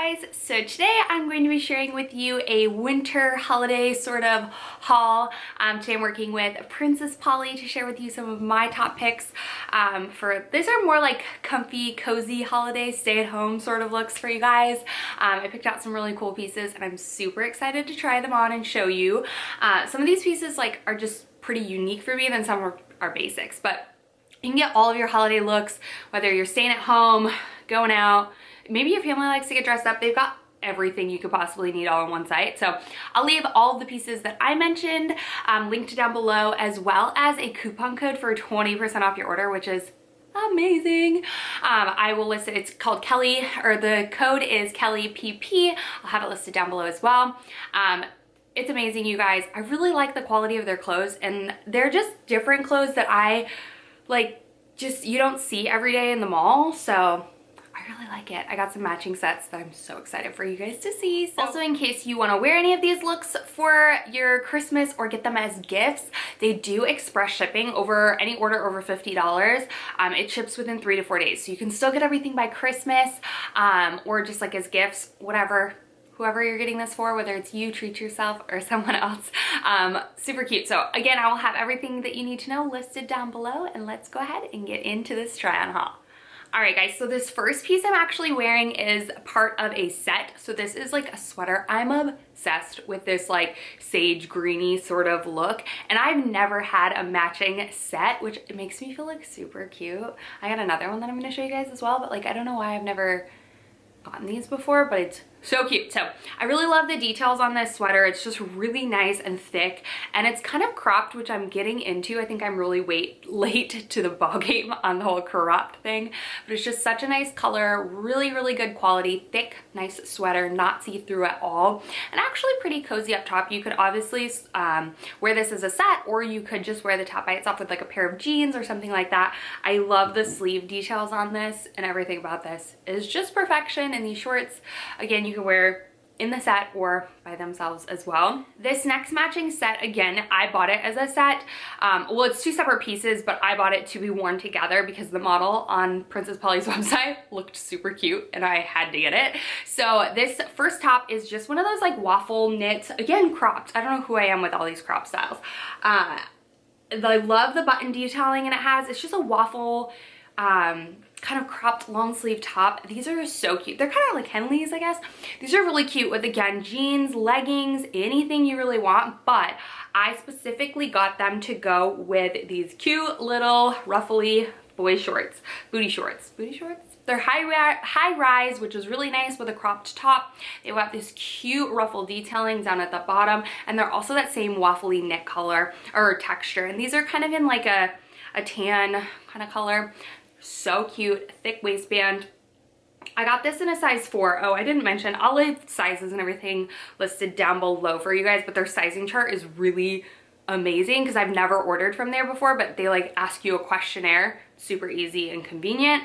guys, so today I'm going to be sharing with you a winter holiday sort of haul. Today I'm working with Princess Polly to share with you some of my top picks for these are more like comfy, cozy holiday stay-at-home sort of looks for you guys. I picked out some really cool pieces and I'm super excited to try them on and show you. Some of these pieces are just pretty unique for me, and then some are basics, but you can get all of your holiday looks, whether you're staying at home, going out, maybe your family likes to get dressed up. They've got everything you could possibly need all on one site. So I'll leave all of the pieces that I mentioned linked down below, as well as a coupon code for 20% off your order, which is amazing. I will list it. It's called Kelly, or the code is KELLYPP. I'll have it listed down below as well. It's amazing, you guys. I really like the quality of their clothes, and they're just different clothes that I you don't see every day in the mall. So I really like it. I got some matching sets that I'm so excited for you guys to see. So also, in case you want to wear any of these looks for your Christmas or get them as gifts, they do express shipping over any order over $50. It ships within 3 to 4 days. So you can still get everything by Christmas or just like as gifts, whoever you're getting this for, whether it's you, treat yourself, or someone else. Super cute. So again, I will have everything that you need to know listed down below, and let's go ahead and get into this try on haul. All right, guys, so this first piece I'm actually wearing is part of a set. So this is like a sweater. I'm obsessed with this like sage greeny sort of look, and I've never had a matching set, which it makes me feel like super cute. I got another one that I'm gonna show you guys as well, but like I don't know why I've never gotten these before, but it's so cute. So I really love the details on this sweater. It's just really nice and thick, and it's kind of cropped, which I'm getting into. I think I'm really late to the ball game on the whole cropped thing, but it's just such a nice color, really good quality, thick, nice sweater, not see-through at all, and actually pretty cozy up top. You could obviously wear this as a set, or you could just wear the top by itself with like a pair of jeans or something like that. I love the sleeve details on this, and everything about this is just perfection. And these shorts, again, you can wear in the set or by themselves as well. This next matching set, again, I bought it as a set. Well, it's two separate pieces, but I bought it to be worn together because the model on Princess Polly's website looked super cute and I had to get it. So this first top is just one of those like waffle knits, again, cropped. I don't know who I am with all these crop styles. I love the button detailing, and it has, it's just a waffle kind of cropped long sleeve top. These are so cute. They're kind of like Henleys, I guess. These are really cute with, again, jeans, leggings, anything you really want, but I specifically got them to go with these cute little ruffly boy shorts, booty shorts. They're high rise, which is really nice with a cropped top. They've got this cute ruffle detailing down at the bottom, and they're also that same waffly knit color or texture, and these are kind of in like a tan kind of color. So cute, thick waistband. I got this in a size 4. Oh, I didn't mention, I'll leave sizes and everything listed down below for you guys, but their sizing chart is really amazing because I've never ordered from there before, but they like ask you a questionnaire. Super easy and convenient.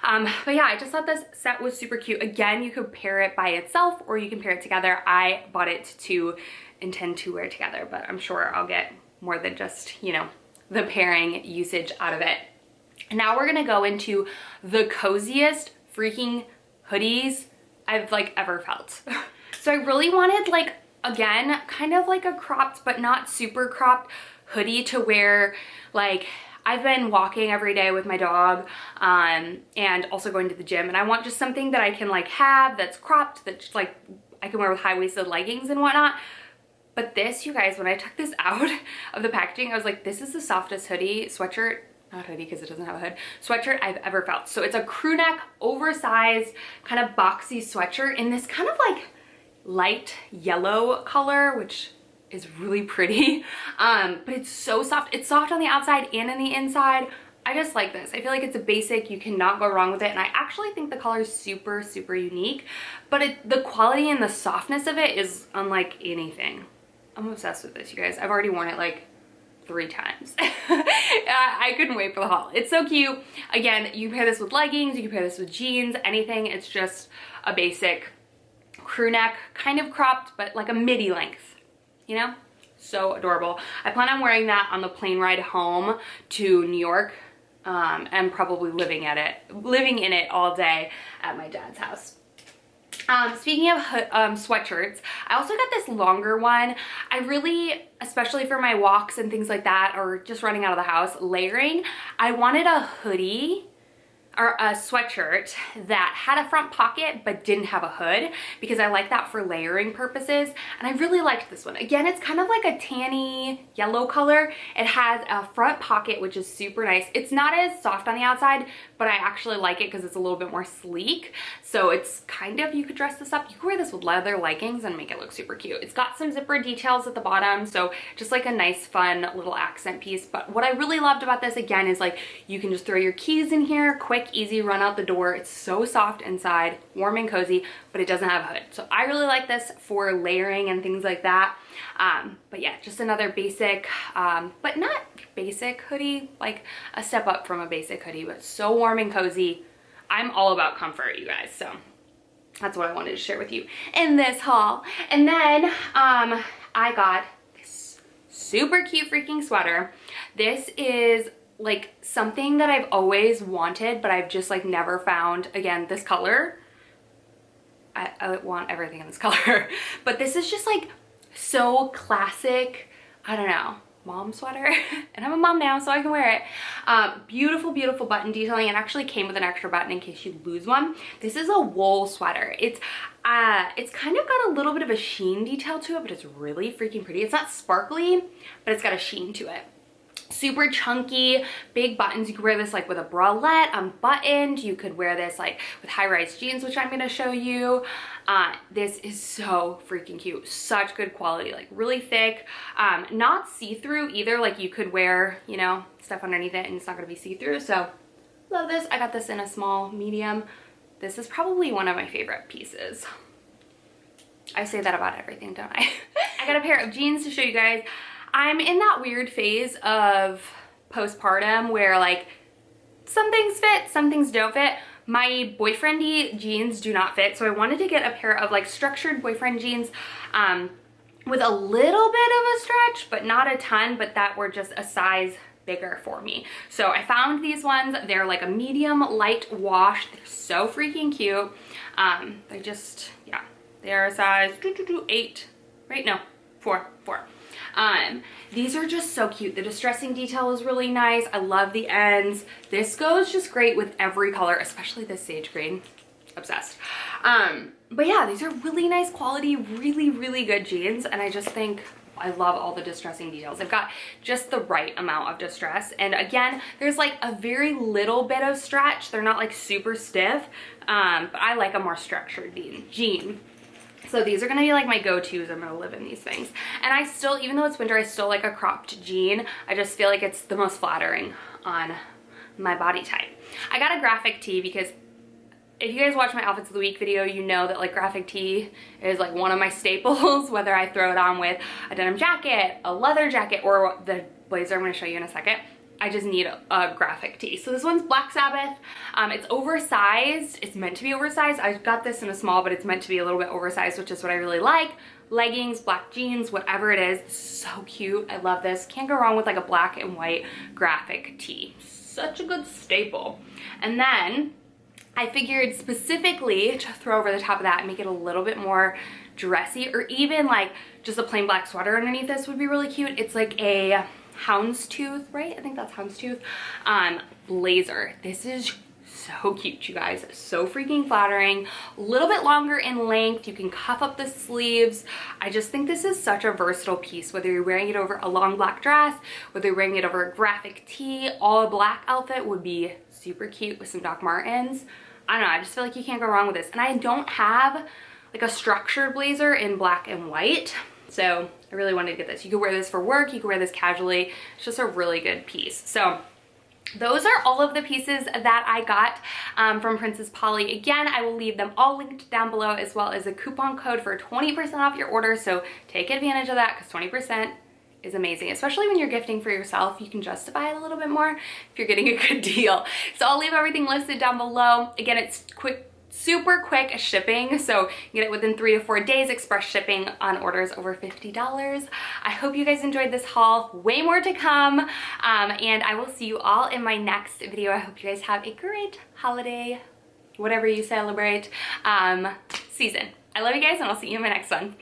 But yeah, I just thought this set was super cute. Again, you could pair it by itself or you can pair it together. I bought it to intend to wear together, but I'm sure I'll get more than just, you know, the pairing usage out of it. Now we're gonna go into the coziest freaking hoodies I've like ever felt. So I really wanted, like, again, kind of like a cropped but not super cropped hoodie to wear. Like, I've been walking every day with my dog and also going to the gym, and I want just something that I can like have that's cropped, that's like I can wear with high-waisted leggings and whatnot. But this, you guys, when I took this out of the packaging, I was like, this is the softest hoodie, sweatshirt, not hoodie because it doesn't have a hood, sweatshirt I've ever felt. So it's a crew neck, oversized, kind of boxy sweatshirt in this kind of like light yellow color, which is really pretty. But it's so soft. It's soft on the outside and on the inside. I just like this. I feel like it's a basic, you cannot go wrong with it. And I actually think the color is super unique, but the quality and the softness of it is unlike anything. I'm obsessed with this, you guys. I've already worn it like 3 times. I couldn't wait for the haul. It's so cute. Again, you can pair this with leggings, you can pair this with jeans, anything. It's just a basic crew neck, kind of cropped, but like a midi length, you know? So adorable. I plan on wearing that on the plane ride home to New York and probably living in it all day at my dad's house. Speaking of sweatshirts, I also got this longer one. I really, especially for my walks and things like that, or just running out of the house, layering, I wanted a hoodie or a sweatshirt that had a front pocket but didn't have a hood, because I like that for layering purposes. And I really liked this one. Again, it's kind of like a tanny yellow color. It has a front pocket, which is super nice. It's not as soft on the outside, but I actually like it because it's a little bit more sleek. So it's kind of, you could dress this up. You could wear this with leather leggings and make it look super cute. It's got some zipper details at the bottom, so just like a nice fun little accent piece. But what I really loved about this, again, is like you can just throw your keys in here, quick, easy, run out the door. It's so soft inside, warm and cozy, but it doesn't have a hood. So I really like this for layering and things like that. But yeah, just another basic, but not basic hoodie, like a step up from a basic hoodie, but so warm and cozy. I'm all about comfort, you guys, so that's what I wanted to share with you in this haul. And then I got this super cute freaking sweater. This is like something that I've always wanted, but I've just like never found, again, this color. I want everything in this color, but this is just like so classic, I don't know, mom sweater. And I'm a mom now, so I can wear it. Beautiful, beautiful button detailing. It actually came with an extra button in case you lose one. This is a wool sweater. It's kind of got a little bit of a sheen detail to it, but it's really freaking pretty. It's not sparkly, but it's got a sheen to it. Super chunky, big buttons. You could wear this like with a bralette, unbuttoned. You could wear this like with high-rise jeans, which I'm gonna show you. This is so freaking cute. Such good quality, like really thick, not see-through either. Like you could wear, you know, stuff underneath it and it's not gonna be see-through. So love this. I got this in a small, medium. This is probably one of my favorite pieces. I say that about everything, don't I? I got a pair of jeans to show you guys. I'm in that weird phase of postpartum where like some things fit, some things don't fit. My boyfriendy jeans do not fit, so I wanted to get a pair of like structured boyfriend jeans with a little bit of a stretch, but not a ton, but that were just a size bigger for me. So I found these ones. They're like a medium light wash. They're so freaking cute. They just, yeah, they are a size 8, right? No, 4. These are just so cute. The distressing detail is really nice. I love the ends. This goes just great with every color, especially this sage green. Obsessed. But yeah, these are really nice quality, really, really good jeans. And I just think I love all the distressing details. They've got just the right amount of distress. And again, there's like a very little bit of stretch. They're not like super stiff, but I like a more structured jean. So these are gonna be like my go-tos. I'm gonna live in these things. And I still, even though it's winter, I still like a cropped jean. I just feel like it's the most flattering on my body type. I got a graphic tee because if you guys watch my outfits of the week video, you know that like graphic tee is like one of my staples, whether I throw it on with a denim jacket, a leather jacket, or the blazer I'm gonna show you in a second. I just need a graphic tee. So this one's Black Sabbath. It's oversized. It's meant to be oversized. I got this in a small, but it's meant to be a little bit oversized, which is what I really like. Leggings, black jeans, whatever it is. So cute. I love this. Can't go wrong with like a black and white graphic tee. Such a good staple. And then I figured specifically to throw over the top of that and make it a little bit more dressy, or even like just a plain black sweater underneath this would be really cute. It's like a houndstooth, right? I think that's houndstooth blazer. This is so cute, you guys. So freaking flattering. A little bit longer in length. You can cuff up the sleeves. I just think this is such a versatile piece, whether you're wearing it over a long black dress, whether you're wearing it over a graphic tee, all black outfit would be super cute with some Doc Martens. I don't know, I just feel like you can't go wrong with this. And I don't have like a structured blazer in black and white, so I really wanted to get this. You could wear this for work, you could wear this casually. It's just a really good piece. So those are all of the pieces that I got from Princess Polly. Again, I will leave them all linked down below, as well as a coupon code for 20% off your order. So take advantage of that, because 20% is amazing, especially when you're gifting for yourself. You can justify it a little bit more if you're getting a good deal. So I'll leave everything listed down below. Again, it's quick, super quick shipping, so you get it within 3 to 4 days, express shipping on orders over $50. I hope you guys enjoyed this haul. Way more to come, and I will see you all in my next video. I hope you guys have a great holiday, whatever you celebrate. season. I love you guys, and I'll see you in my next one.